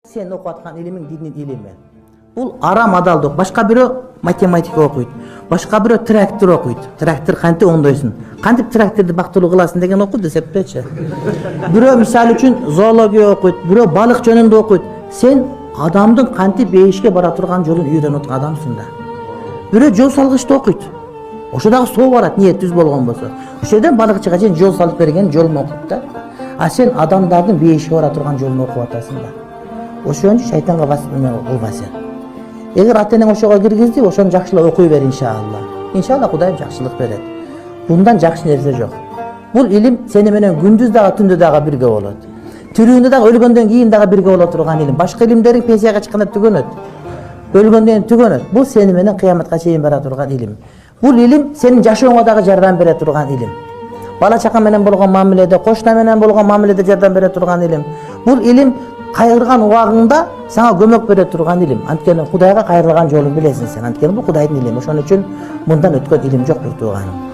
Sen okuyup atkан илимиң динин илими. Бул арам адалдык. Башка бирөө математика окуйт. Башка бирөө трактор окуйт. Трактор кантип оңдойсуң? Кантип тракторду бактылуу кыласың деген окуйт эсептечи. Бирөө мисалы үчүн зоология окуйт, бирөө балык жөнүндө окуйт. Сен адамдын кантип бейишке бара турган жолун үйрөнүп аткан адамсың да. Бирөө жол салгычты окуйт. Ошо дагы соо барат, ниет түз болгон болсо. Ошол жерден балыкчыга чейин жол салып берген жолун окуйт да. А сен адамдардын бейишке бара турган жолун окуп атасың да. Ошон шайтанга кылба сен. Эгер ата-энең ошого киргизди, ошону жакшылап окуй бер иншалла. Иншалла Кудайым жакшылык берет. Bundan жакшы нерсе жок. Бул илим сени менен күндүз дагы түндү дагы бирге болот. Тирүүндө дагы өлгөндөн кийин дагы бирге боло турган илим. Башка илимдериң пенсияга чыкканда түгөнөт. Өлгөндөн түгөнөт. Бул сени менен кыяматка чейин бара турган илим. Бул илим сенин жашооңо дагы жардам бере турган илим. Бала чака менен болгон мамиледе, кошуна менен болгон мамиледе жардам бере турган илим. Бул илим кайрылган убагыңда сага көмөк бере турган илим. Анткени Кудайга кайрылган жолун билесиң сен. Анткени бул Кудайдын илими. Ошон үчүн мындан өткөн илим жок бир тууганым.